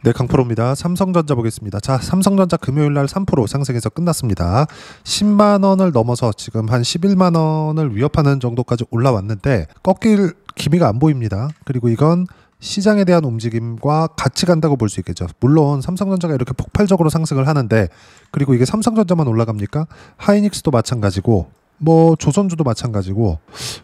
네, 강프로입니다. 삼성전자 보겠습니다. 자, 삼성전자 금요일날 3% 상승해서 끝났습니다. 10만 원을 넘어서 지금 한 11만 원을 위협하는 정도까지 올라왔는데 꺾일 기미가 안 보입니다. 그리고 이건 시장에 대한 움직임과 같이 간다고 볼 수 있겠죠. 물론 삼성전자가 이렇게 폭발적으로 상승을 하는데, 그리고 이게 삼성전자만 올라갑니까? 하이닉스도 마찬가지고 뭐 조선주도 마찬가지고,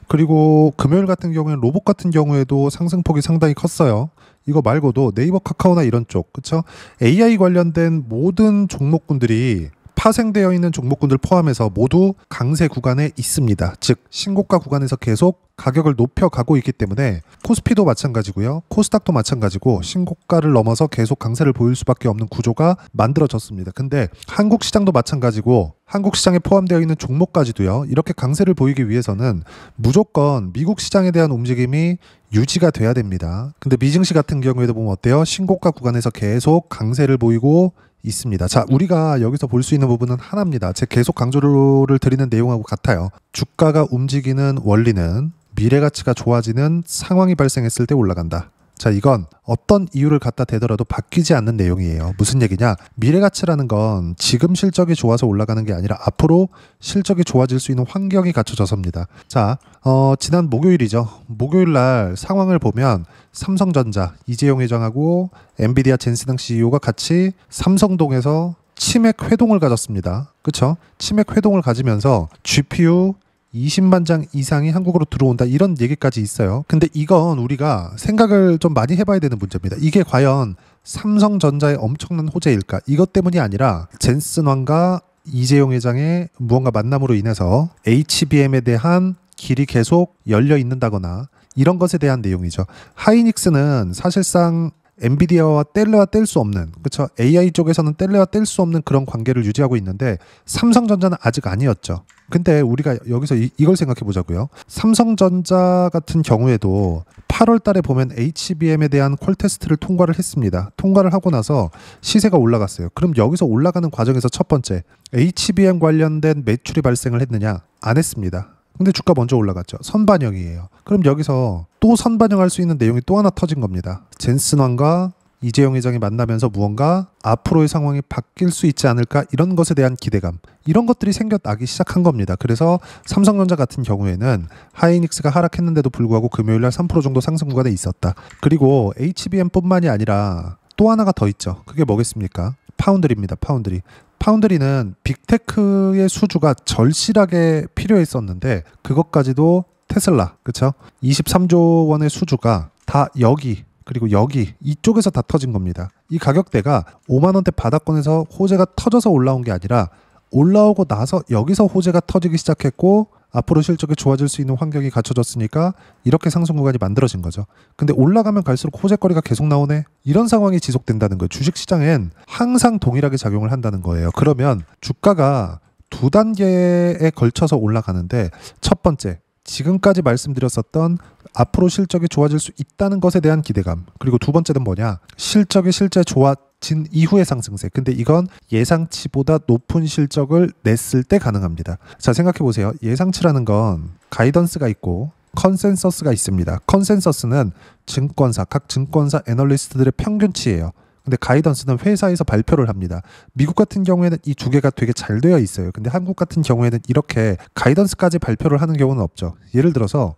그리고 금요일 같은 경우에는 로봇 같은 경우에도 상승폭이 상당히 컸어요. 이거 말고도 네이버, 카카오나 이런 쪽, 그쵸? AI 관련된 모든 종목군들이 파생되어 있는 종목군들 포함해서 모두 강세 구간에 있습니다. 즉 신고가 구간에서 계속 가격을 높여가고 있기 때문에 코스피도 마찬가지고요. 코스닥도 마찬가지고 신고가를 넘어서 계속 강세를 보일 수밖에 없는 구조가 만들어졌습니다. 근데 한국 시장도 마찬가지고 한국 시장에 포함되어 있는 종목까지도요. 이렇게 강세를 보이기 위해서는 무조건 미국 시장에 대한 움직임이 유지가 돼야 됩니다. 근데 미증시 같은 경우에도 보면 어때요? 신고가 구간에서 계속 강세를 보이고 있습니다. 자, 우리가 여기서 볼 수 있는 부분은 하나입니다. 제가 계속 강조를 드리는 내용하고 같아요. 주가가 움직이는 원리는 미래 가치가 좋아지는 상황이 발생했을 때 올라간다. 자, 이건 어떤 이유를 갖다 대더라도 바뀌지 않는 내용이에요. 무슨 얘기냐? 미래 가치라는 건 지금 실적이 좋아서 올라가는 게 아니라 앞으로 실적이 좋아질 수 있는 환경이 갖춰져서입니다. 자, 지난 목요일이죠. 목요일 날 상황을 보면 삼성전자 이재용 회장하고 엔비디아 젠스당 CEO가 같이 삼성동에서 치맥 회동을 가졌습니다. 그렇죠? 치맥 회동을 가지면서 GPU 20만 장 이상이 한국으로 들어온다, 이런 얘기까지 있어요. 근데 이건 우리가 생각을 좀 많이 해봐야 되는 문제입니다. 이게 과연 삼성전자의 엄청난 호재일까? 이것 때문이 아니라 젠슨 왕과 이재용 회장의 무언가 만남으로 인해서 HBM에 대한 길이 계속 열려 있는다거나 이런 것에 대한 내용이죠. 하이닉스는 사실상 엔비디아와 뗄래야 뗄 수 없는, 그렇죠? AI 쪽에서는 뗄래야 뗄 수 없는 그런 관계를 유지하고 있는데 삼성전자는 아직 아니었죠. 근데 우리가 여기서 이걸 생각해 보자고요. 삼성전자 같은 경우에도 8월 달에 보면 HBM에 대한 콜 테스트를 통과를 했습니다. 통과를 하고 나서 시세가 올라갔어요. 그럼 여기서 올라가는 과정에서 첫 번째, HBM 관련된 매출이 발생을 했느냐? 안 했습니다. 근데 주가 먼저 올라갔죠. 선반영이에요. 그럼 여기서 또 선반영할 수 있는 내용이 또 하나 터진 겁니다. 젠슨왕과 이재용 회장이 만나면서 무언가 앞으로의 상황이 바뀔 수 있지 않을까, 이런 것에 대한 기대감, 이런 것들이 생겨나기 시작한 겁니다. 그래서 삼성전자 같은 경우에는 하이닉스가 하락했는데도 불구하고 금요일날 3% 정도 상승 구간에 있었다. 그리고 HBM뿐만이 아니라 또 하나가 더 있죠. 그게 뭐겠습니까? 파운드리입니다. 파운드리. 파운드리는 빅테크의 수주가 절실하게 필요했었는데 그것까지도 테슬라, 그렇죠? 23조 원의 수주가 다 여기, 그리고 여기 이쪽에서 다 터진 겁니다. 이 가격대가 5만 원대 바닥권에서 호재가 터져서 올라온 게 아니라 올라오고 나서 여기서 호재가 터지기 시작했고 앞으로 실적이 좋아질 수 있는 환경이 갖춰졌으니까 이렇게 상승 구간이 만들어진 거죠. 근데 올라가면 갈수록 호재거리가 계속 나오네, 이런 상황이 지속된다는 거예요. 주식시장엔 항상 동일하게 작용을 한다는 거예요. 그러면 주가가 두 단계에 걸쳐서 올라가는데, 첫 번째, 지금까지 말씀드렸었던 앞으로 실적이 좋아질 수 있다는 것에 대한 기대감, 그리고 두 번째는 뭐냐? 실적이 실제 좋아진 이후의 상승세. 근데 이건 예상치보다 높은 실적을 냈을 때 가능합니다. 자, 생각해 보세요. 예상치라는 건 가이던스가 있고 컨센서스가 있습니다. 컨센서스는 증권사, 각 증권사 애널리스트들의 평균치예요. 근데 가이던스는 회사에서 발표를 합니다. 미국 같은 경우에는 이 두 개가 되게 잘 되어 있어요. 근데 한국 같은 경우에는 이렇게 가이던스까지 발표를 하는 경우는 없죠. 예를 들어서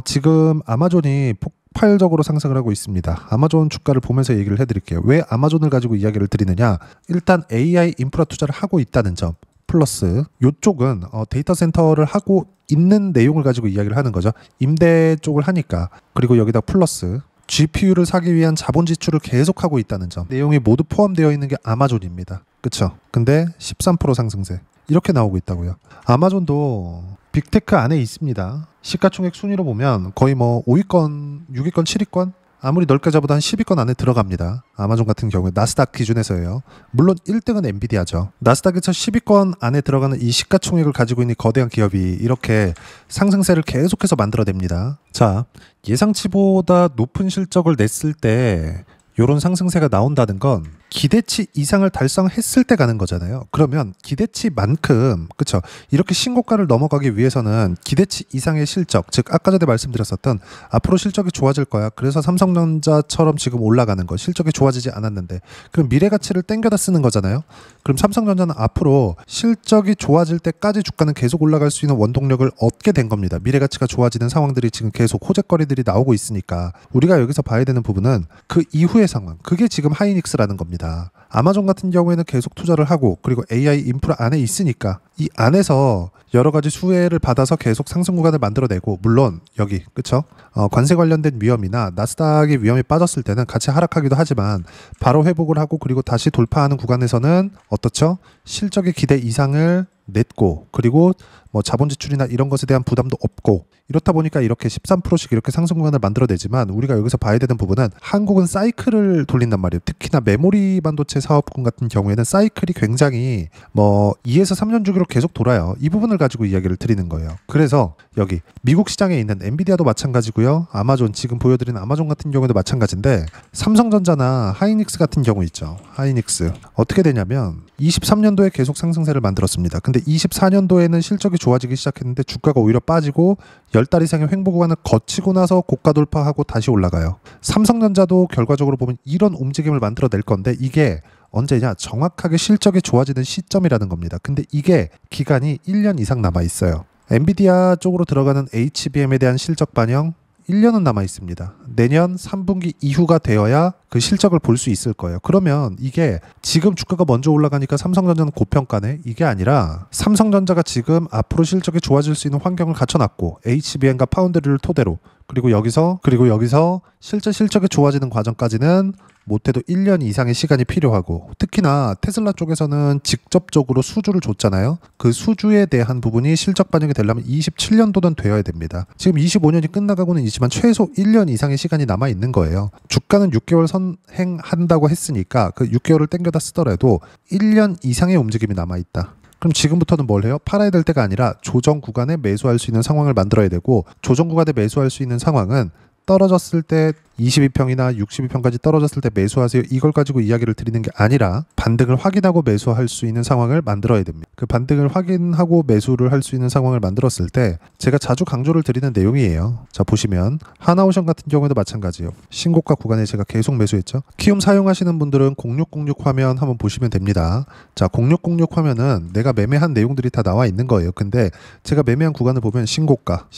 지금 아마존이 폭발적으로 상승을 하고 있습니다. 아마존 주가를 보면서 얘기를 해드릴게요. 왜 아마존을 가지고 이야기를 드리느냐? 일단 AI 인프라 투자를 하고 있다는 점, 플러스 이쪽은 데이터 센터를 하고 있는 내용을 가지고 이야기를 하는 거죠. 임대 쪽을 하니까. 그리고 여기다 플러스 GPU를 사기 위한 자본 지출을 계속하고 있다는 점, 내용이 모두 포함되어 있는 게 아마존입니다. 그쵸? 근데 13% 상승세, 이렇게 나오고 있다고요. 아마존도 빅테크 안에 있습니다. 시가총액 순위로 보면 거의 뭐 5위권, 6위권, 7위권, 아무리 넓게 잡아도 한 10위권 안에 들어갑니다. 아마존 같은 경우에 나스닥 기준에서요. 물론 1등은 엔비디아죠. 나스닥에서 10위권 안에 들어가는 이 시가총액을 가지고 있는 거대한 기업이 이렇게 상승세를 계속해서 만들어냅니다. 자, 예상치보다 높은 실적을 냈을 때 요런 상승세가 나온다는 건 기대치 이상을 달성했을 때 가는 거잖아요. 그러면 기대치만큼, 그쵸, 이렇게 신고가를 넘어가기 위해서는 기대치 이상의 실적, 즉 아까 전에 말씀드렸었던 앞으로 실적이 좋아질 거야, 그래서 삼성전자처럼 지금 올라가는 거, 실적이 좋아지지 않았는데 그럼 미래 가치를 땡겨다 쓰는 거잖아요. 그럼 삼성전자는 앞으로 실적이 좋아질 때까지 주가는 계속 올라갈 수 있는 원동력을 얻게 된 겁니다. 미래 가치가 좋아지는 상황들이 지금 계속 호재거리들이 나오고 있으니까 우리가 여기서 봐야 되는 부분은 그 이후의 상황, 그게 지금 하이닉스라는 겁니다. 아마존 같은 경우에는 계속 투자를 하고, 그리고 AI 인프라 안에 있으니까 이 안에서 여러 가지 수혜를 받아서 계속 상승 구간을 만들어내고, 물론 여기 그쵸? 관세 관련된 위험이나 나스닥의 위험이 빠졌을 때는 같이 하락하기도 하지만 바로 회복을 하고 그리고 다시 돌파하는 구간에서는 어떻죠? 실적의 기대 이상을 냈고, 그리고 뭐 자본 지출이나 이런 것에 대한 부담도 없고, 이렇다 보니까 이렇게 13%씩 이렇게 상승 구간을 만들어내지만 우리가 여기서 봐야 되는 부분은 한국은 사이클을 돌린단 말이에요. 특히나 메모리 반도체 사업군 같은 경우에는 사이클이 굉장히 뭐 2에서 3년 주기로 계속 돌아요. 이 부분을 가지고 이야기를 드리는 거예요. 그래서 여기 미국 시장에 있는 엔비디아도 마찬가지고요. 아마존, 지금 보여드리는 아마존 같은 경우에도 마찬가지인데, 삼성전자나 하이닉스 같은 경우 있죠. 하이닉스 어떻게 되냐면 23년도에 계속 상승세를 만들었습니다. 근데 24년도에는 실적이 좋아지기 시작했는데 주가가 오히려 빠지고 10달 이상의 횡보 구간을 거치고 나서 고가 돌파하고 다시 올라가요. 삼성전자도 결과적으로 보면 이런 움직임을 만들어낼 건데, 이게 언제냐? 정확하게 실적이 좋아지는 시점이라는 겁니다. 근데 이게 기간이 1년 이상 남아 있어요. 엔비디아 쪽으로 들어가는 HBM에 대한 실적 반영 1년은 남아 있습니다. 내년 3분기 이후가 되어야 그 실적을 볼 수 있을 거예요. 그러면 이게 지금 주가가 먼저 올라가니까 삼성전자는 고평가네? 이게 아니라 삼성전자가 지금 앞으로 실적이 좋아질 수 있는 환경을 갖춰놨고, HBM과 파운드리를 토대로, 그리고 여기서 실제 실적이 좋아지는 과정까지는 못해도 1년 이상의 시간이 필요하고, 특히나 테슬라 쪽에서는 직접적으로 수주를 줬잖아요. 그 수주에 대한 부분이 실적 반영이 되려면 27년도는 되어야 됩니다. 지금 25년이 끝나가고는 있지만 최소 1년 이상의 시간이 남아 있는 거예요. 주가는 6개월 선행한다고 했으니까 그 6개월을 땡겨다 쓰더라도 1년 이상의 움직임이 남아 있다. 그럼 지금부터는 뭘 해요? 팔아야 될 때가 아니라 조정 구간에 매수할 수 있는 상황을 만들어야 되고, 조정 구간에 매수할 수 있는 상황은 떨어졌을 때 22평이나 62평까지 떨어졌을 때 매수하세요, 이걸 가지고 이야기를 드리는 게 아니라 반등을 확인하고 매수할 수 있는 상황을 만들어야 됩니다. 그 반등을 확인하고 매수를 할 수 있는 상황을 만들었을 때 제가 자주 강조를 드리는 내용이에요. 자, 보시면 하나오션 같은 경우에도 마찬가지예요. 신고가 구간에 제가 계속 매수했죠. 키움 사용하시는 분들은 0606 화면 한번 보시면 됩니다. 자, 0606 화면은 내가 매매한 내용들이 다 나와 있는 거예요. 근데 제가 매매한 구간을 보면 신고가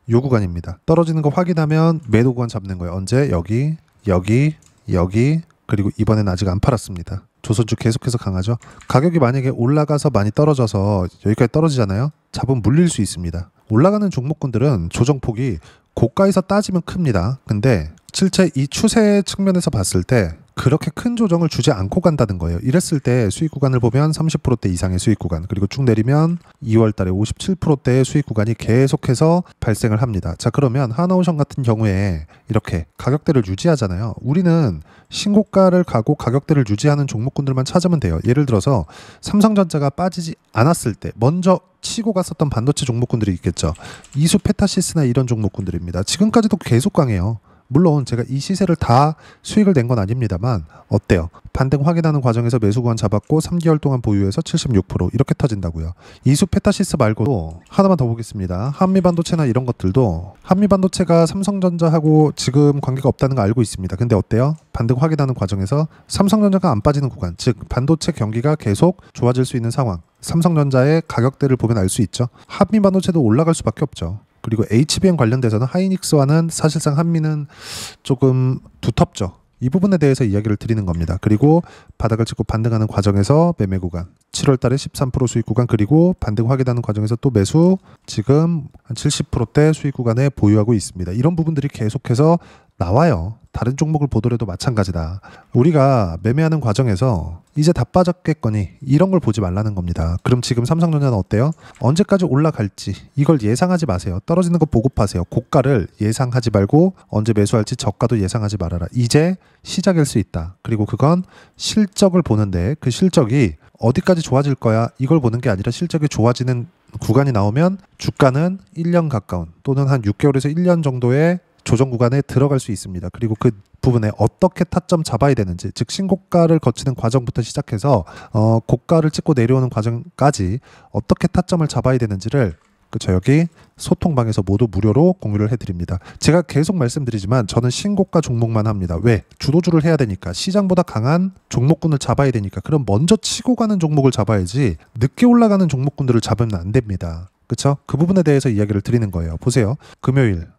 요 구간입니다. 떨어지는 거 확인하면 매도 구간 잡는 거예요. 언제? 여기 그리고 이번엔 아직 안 팔았습니다. 조선주 계속해서 강하죠. 가격이 만약에 올라가서 많이 떨어져서 여기까지 떨어지잖아요. 잡으면 물릴 수 있습니다. 올라가는 종목군들은 조정폭이 고가에서 따지면 큽니다. 근데 실제 이 추세 측면에서 봤을 때 그렇게 큰 조정을 주지 않고 간다는 거예요. 이랬을 때 수익 구간을 보면 30%대 이상의 수익 구간, 그리고 쭉 내리면 2월 달에 57%대의 수익 구간이 계속해서 발생을 합니다. 자, 그러면 하나오션 같은 경우에 이렇게 가격대를 유지하잖아요. 우리는 신고가를 가고 가격대를 유지하는 종목군들만 찾으면 돼요. 예를 들어서 삼성전자가 빠지지 않았을 때 먼저 치고 갔었던 반도체 종목군들이 있겠죠. 이수 페타시스나 이런 종목군들입니다. 지금까지도 계속 강해요. 물론 제가 이 시세를 다 수익을 낸 건 아닙니다만 어때요? 반등 확인하는 과정에서 매수 구간 잡았고 3개월 동안 보유해서 76% 이렇게 터진다고요. 이수 페타시스 말고도 하나만 더 보겠습니다. 한미반도체나 이런 것들도, 한미반도체가 삼성전자하고 지금 관계가 없다는 거 알고 있습니다. 근데 어때요? 반등 확인하는 과정에서 삼성전자가 안 빠지는 구간, 즉 반도체 경기가 계속 좋아질 수 있는 상황, 삼성전자의 가격대를 보면 알 수 있죠. 한미반도체도 올라갈 수밖에 없죠. 그리고 HBM 관련돼서는 하이닉스와는 사실상 한미는 조금 두텁죠. 이 부분에 대해서 이야기를 드리는 겁니다. 그리고 바닥을 찍고 반등하는 과정에서 매매 구간, 7월 달에 13% 수익 구간, 그리고 반등 확인하는 과정에서 또 매수, 지금 한 70%대 수익 구간에 보유하고 있습니다. 이런 부분들이 계속해서 나와요. 다른 종목을 보더라도 마찬가지다. 우리가 매매하는 과정에서 이제 다 빠졌겠거니 이런 걸 보지 말라는 겁니다. 그럼 지금 삼성전자는 어때요? 언제까지 올라갈지 이걸 예상하지 마세요. 떨어지는 거 보고 파세요. 고가를 예상하지 말고 언제 매수할지 저가도 예상하지 말아라. 이제 시작일 수 있다. 그리고 그건 실적을 보는데 그 실적이 어디까지 좋아질 거야 이걸 보는 게 아니라 실적이 좋아지는 구간이 나오면 주가는 1년 가까운 또는 한 6개월에서 1년 정도의 조정 구간에 들어갈 수 있습니다. 그리고 그 부분에 어떻게 타점 잡아야 되는지, 즉 신고가를 거치는 과정부터 시작해서 고가를 찍고 내려오는 과정까지 어떻게 타점을 잡아야 되는지를 그쵸, 여기 소통방에서 모두 무료로 공유를 해드립니다. 제가 계속 말씀드리지만 저는 신고가 종목만 합니다. 왜? 주도주를 해야 되니까, 시장보다 강한 종목군을 잡아야 되니까. 그럼 먼저 치고 가는 종목을 잡아야지 늦게 올라가는 종목군들을 잡으면 안 됩니다. 그쵸? 그 부분에 대해서 이야기를 드리는 거예요. 보세요. 금요일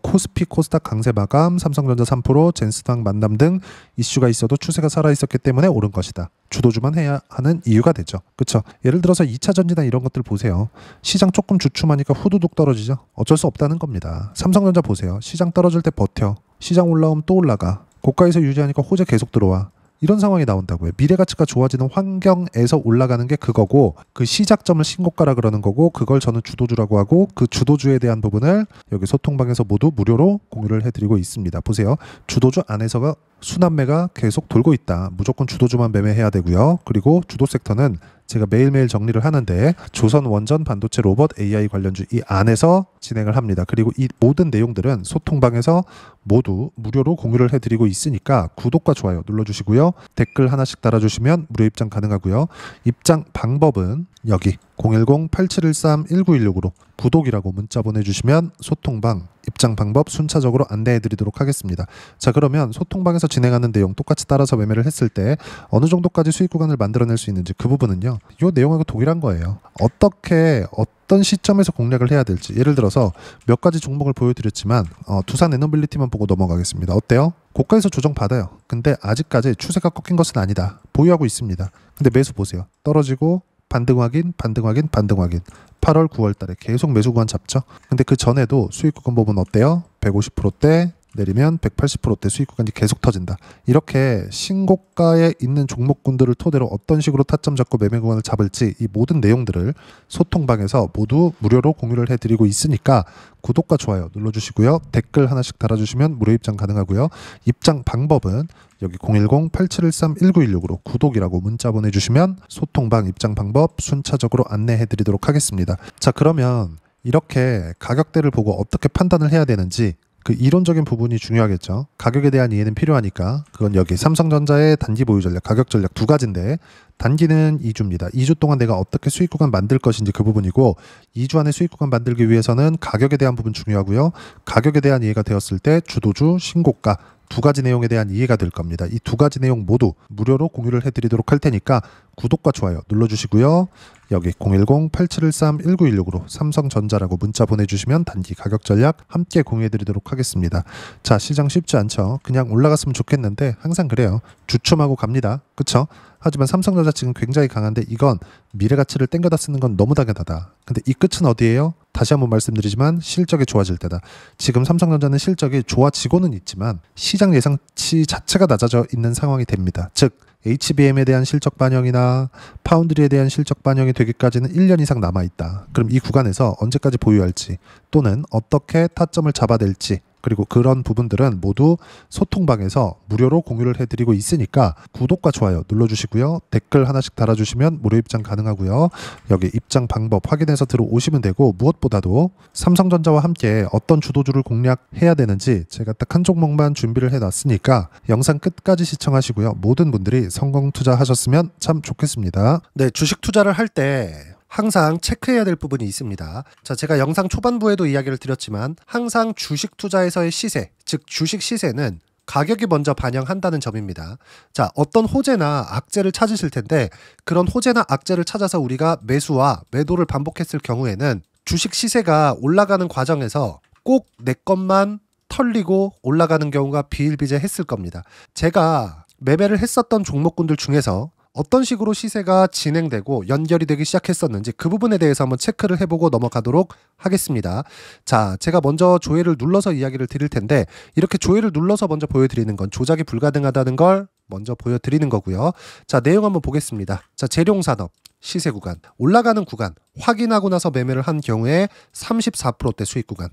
코스피 코스닥 강세 마감, 삼성전자 3%, 젠스당 만남 등 이슈가 있어도 추세가 살아있었기 때문에 오른 것이다. 주도주만 해야 하는 이유가 되죠. 그렇죠? 예를 들어서 2차 전지나 이런 것들 보세요. 시장 조금 주춤하니까 후두둑 떨어지죠. 어쩔 수 없다는 겁니다. 삼성전자 보세요. 시장 떨어질 때 버텨. 시장 올라오면 또 올라가. 고가에서 유지하니까 호재 계속 들어와. 이런 상황이 나온다고요. 미래가치가 좋아지는 환경에서 올라가는 게 그거고, 그 시작점을 신고가라 그러는 거고, 그걸 저는 주도주라고 하고, 그 주도주에 대한 부분을 여기 소통방에서 모두 무료로 공유를 해드리고 있습니다. 보세요. 주도주 안에서가 순환매가 계속 돌고 있다. 무조건 주도주만 매매해야 되고요. 그리고 주도 섹터는 제가 매일매일 정리를 하는데 조선 원전 반도체 로봇 AI 관련주 이 안에서 진행을 합니다. 그리고 이 모든 내용들은 소통방에서 모두 무료로 공유를 해드리고 있으니까 구독과 좋아요 눌러주시고요. 댓글 하나씩 달아주시면 무료 입장 가능하고요. 입장 방법은 여기 010-8713-1916으로 구독이라고 문자 보내주시면 소통방 입장 방법 순차적으로 안내해드리도록 하겠습니다. 자, 그러면 소통방에서 진행하는 내용 똑같이 따라서 매매를 했을 때 어느 정도까지 수익 구간을 만들어낼 수 있는지, 그 부분은요, 이 내용하고 동일한 거예요. 어떤 시점에서 공략을 해야 될지, 예를 들어서 몇 가지 종목을 보여드렸지만 두산 에너빌리티만 보고 넘어가겠습니다. 어때요? 고가에서 조정 받아요. 근데 아직까지 추세가 꺾인 것은 아니다. 보유하고 있습니다. 근데 매수 보세요. 떨어지고 반등 확인, 반등 확인, 반등 확인. 8월, 9월 달에 계속 매수 구간 잡죠. 근데 그 전에도 수익 구간 보면 어때요? 150%대 내리면 180%대 수익 구간이 계속 터진다. 이렇게 신고가에 있는 종목군들을 토대로 어떤 식으로 타점 잡고 매매 구간을 잡을지, 이 모든 내용들을 소통방에서 모두 무료로 공유를 해드리고 있으니까 구독과 좋아요 눌러주시고요. 댓글 하나씩 달아주시면 무료 입장 가능하고요. 입장 방법은 여기 010-8713-1916으로 구독이라고 문자 보내주시면 소통방 입장 방법 순차적으로 안내해드리도록 하겠습니다. 자, 그러면 이렇게 가격대를 보고 어떻게 판단을 해야 되는지, 그 이론적인 부분이 중요하겠죠. 가격에 대한 이해는 필요하니까 그건 여기 삼성전자의 단기 보유 전략, 가격 전략 두 가지인데, 단기는 2주입니다. 2주 동안 내가 어떻게 수익 구간 만들 것인지 그 부분이고, 2주 안에 수익 구간 만들기 위해서는 가격에 대한 부분 중요하고요. 가격에 대한 이해가 되었을 때 주도주, 신고가 두 가지 내용에 대한 이해가 될 겁니다. 이 두 가지 내용 모두 무료로 공유를 해드리도록 할 테니까 구독과 좋아요 눌러주시고요. 여기 010-8713-1916으로 삼성전자라고 문자 보내주시면 단기 가격 전략 함께 공유해드리도록 하겠습니다. 자, 시장 쉽지 않죠. 그냥 올라갔으면 좋겠는데 항상 그래요. 주춤하고 갑니다. 그쵸? 하지만 삼성전자 지금 굉장히 강한데 이건 미래가치를 땡겨다 쓰는 건 너무 당연하다. 근데 이 끝은 어디예요? 다시 한번 말씀드리지만 실적이 좋아질 때다. 지금 삼성전자는 실적이 좋아지고는 있지만 시장 예상치 자체가 낮아져 있는 상황이 됩니다. 즉 HBM에 대한 실적 반영이나 파운드리에 대한 실적 반영이 되기까지는 1년 이상 남아있다. 그럼 이 구간에서 언제까지 보유할지, 또는 어떻게 타점을 잡아낼지, 그리고 그런 부분들은 모두 소통방에서 무료로 공유를 해드리고 있으니까 구독과 좋아요 눌러주시고요. 댓글 하나씩 달아주시면 무료 입장 가능하고요. 여기 입장 방법 확인해서 들어오시면 되고, 무엇보다도 삼성전자와 함께 어떤 주도주를 공략해야 되는지 제가 딱 한 종목만 준비를 해놨으니까 영상 끝까지 시청하시고요. 모든 분들이 성공 투자하셨으면 참 좋겠습니다. 네, 주식 투자를 할 때 항상 체크해야 될 부분이 있습니다. 자, 제가 영상 초반부에도 이야기를 드렸지만 항상 주식 투자에서의 시세, 즉 주식 시세는 가격이 먼저 반영한다는 점입니다. 자, 어떤 호재나 악재를 찾으실 텐데, 그런 호재나 악재를 찾아서 우리가 매수와 매도를 반복했을 경우에는 주식 시세가 올라가는 과정에서 꼭 내 것만 털리고 올라가는 경우가 비일비재했을 겁니다. 제가 매매를 했었던 종목군들 중에서 어떤 식으로 시세가 진행되고 연결이 되기 시작했었는지 그 부분에 대해서 한번 체크를 해보고 넘어가도록 하겠습니다. 자, 제가 먼저 조회를 눌러서 이야기를 드릴 텐데, 이렇게 조회를 눌러서 먼저 보여드리는 건 조작이 불가능하다는 걸 먼저 보여드리는 거고요. 자, 내용 한번 보겠습니다. 자, 재룡산업 시세 구간, 올라가는 구간 확인하고 나서 매매를 한 경우에 34%대 수익 구간.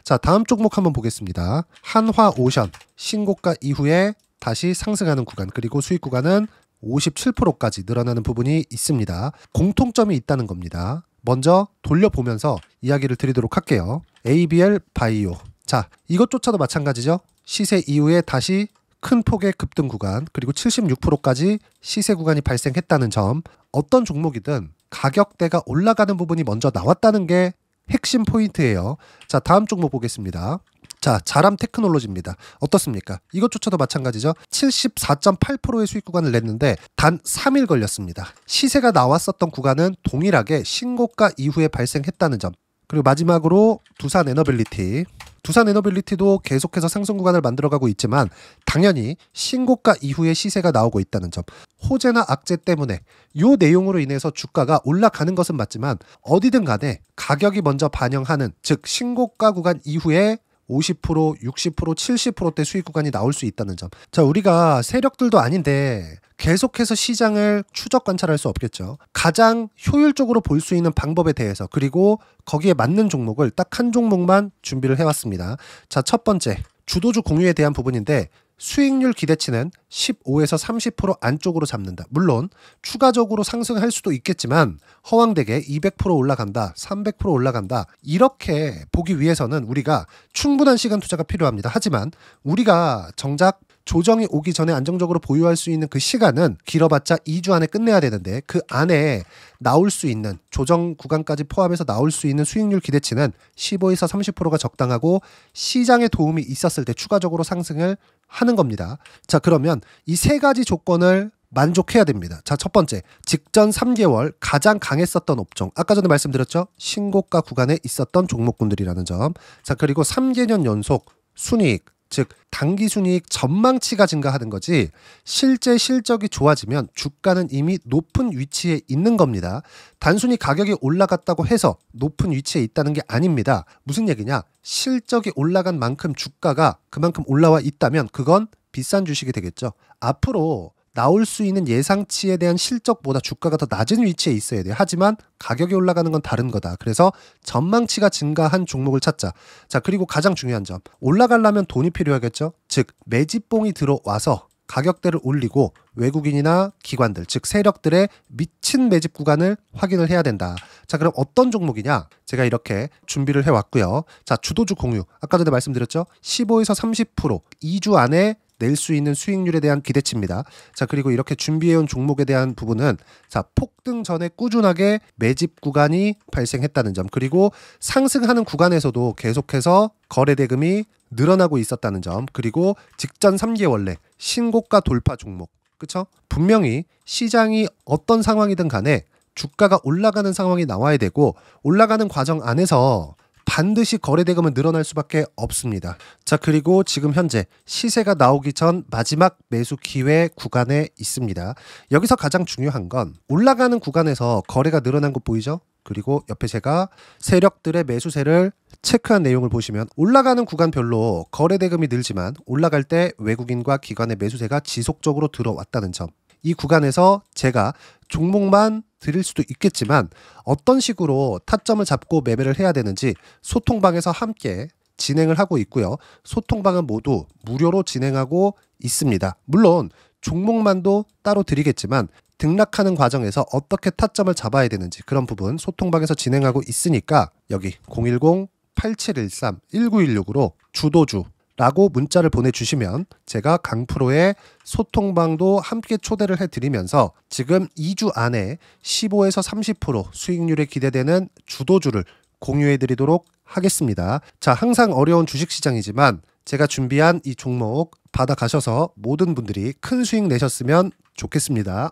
자, 다음 종목 한번 보겠습니다. 한화오션 신고가 이후에 다시 상승하는 구간, 그리고 수익 구간은 57%까지 늘어나는 부분이 있습니다. 공통점이 있다는 겁니다. 먼저 돌려보면서 이야기를 드리도록 할게요. ABL 바이오. 자, 이것조차도 마찬가지죠. 시세 이후에 다시 큰 폭의 급등 구간, 그리고 76%까지 시세 구간이 발생했다는 점, 어떤 종목이든 가격대가 올라가는 부분이 먼저 나왔다는 게 핵심 포인트예요. 자, 다음 종목 보겠습니다. 자, 자람 테크놀로지입니다. 어떻습니까? 이것조차도 마찬가지죠. 74.8%의 수익 구간을 냈는데 단 3일 걸렸습니다. 시세가 나왔었던 구간은 동일하게 신고가 이후에 발생했다는 점. 그리고 마지막으로 두산 에너빌리티. 두산 에너빌리티도 계속해서 상승 구간을 만들어가고 있지만 당연히 신고가 이후에 시세가 나오고 있다는 점. 호재나 악재 때문에 이 내용으로 인해서 주가가 올라가는 것은 맞지만 어디든 간에 가격이 먼저 반영하는, 즉 신고가 구간 이후에 50%, 60%, 70%대 수익 구간이 나올 수 있다는 점. 자, 우리가 세력들도 아닌데 계속해서 시장을 추적 관찰할 수 없겠죠. 가장 효율적으로 볼 수 있는 방법에 대해서, 그리고 거기에 맞는 종목을 딱 한 종목만 준비를 해왔습니다. 자, 첫 번째, 주도주 공유에 대한 부분인데 수익률 기대치는 15에서 30% 안쪽으로 잡는다. 물론 추가적으로 상승할 수도 있겠지만 허황되게 200% 올라간다, 300% 올라간다, 이렇게 보기 위해서는 우리가 충분한 시간 투자가 필요합니다. 하지만 우리가 정작 조정이 오기 전에 안정적으로 보유할 수 있는 그 시간은 길어봤자 2주 안에 끝내야 되는데, 그 안에 나올 수 있는, 조정 구간까지 포함해서 나올 수 있는 수익률 기대치는 15에서 30%가 적당하고 시장에 도움이 있었을 때 추가적으로 상승을 하는 겁니다. 자, 그러면 이 세 가지 조건을 만족해야 됩니다. 자, 첫 번째, 직전 3개월 가장 강했었던 업종. 아까 전에 말씀드렸죠? 신고가 구간에 있었던 종목군들이라는 점. 자, 그리고 3개년 연속 순이익, 즉 단기 순이익 전망치가 증가하는 거지 실제 실적이 좋아지면 주가는 이미 높은 위치에 있는 겁니다. 단순히 가격이 올라갔다고 해서 높은 위치에 있다는 게 아닙니다. 무슨 얘기냐? 실적이 올라간 만큼 주가가 그만큼 올라와 있다면 그건 비싼 주식이 되겠죠. 앞으로 나올 수 있는 예상치에 대한 실적보다 주가가 더 낮은 위치에 있어야 돼요. 하지만 가격이 올라가는 건 다른 거다. 그래서 전망치가 증가한 종목을 찾자. 자, 그리고 가장 중요한 점, 올라가려면 돈이 필요하겠죠. 즉 매집봉이 들어와서 가격대를 올리고 외국인이나 기관들, 즉 세력들의 미친 매집 구간을 확인을 해야 된다. 자, 그럼 어떤 종목이냐? 제가 이렇게 준비를 해왔고요. 자, 주도주 공유. 아까 전에 말씀드렸죠. 15에서 30% 2주 안에 낼 수 있는 수익률에 대한 기대치입니다. 자, 그리고 이렇게 준비해온 종목에 대한 부분은, 자, 폭등 전에 꾸준하게 매집 구간이 발생했다는 점, 그리고 상승하는 구간에서도 계속해서 거래 대금이 늘어나고 있었다는 점, 그리고 직전 3개월 내 신고가 돌파 종목. 그쵸? 분명히 시장이 어떤 상황이든 간에 주가가 올라가는 상황이 나와야 되고, 올라가는 과정 안에서 반드시 거래 대금은 늘어날 수밖에 없습니다. 자, 그리고 지금 현재 시세가 나오기 전 마지막 매수 기회 구간에 있습니다. 여기서 가장 중요한 건 올라가는 구간에서 거래가 늘어난 거 보이죠? 그리고 옆에 제가 세력들의 매수세를 체크한 내용을 보시면 올라가는 구간별로 거래 대금이 늘지만 올라갈 때 외국인과 기관의 매수세가 지속적으로 들어왔다는 점. 이 구간에서 제가 종목만 드릴 수도 있겠지만 어떤 식으로 타점을 잡고 매매를 해야 되는지 소통방에서 함께 진행을 하고 있고요. 소통방은 모두 무료로 진행하고 있습니다. 물론 종목만도 따로 드리겠지만 등락하는 과정에서 어떻게 타점을 잡아야 되는지 그런 부분 소통방에서 진행하고 있으니까 여기 010-8713-1916으로 주도주 라고 문자를 보내주시면 제가 강프로의 소통방도 함께 초대를 해드리면서 지금 2주 안에 15에서 30% 수익률에 기대되는 주도주를 공유해드리도록 하겠습니다. 자, 항상 어려운 주식시장이지만 제가 준비한 이 종목 받아가셔서 모든 분들이 큰 수익 내셨으면 좋겠습니다.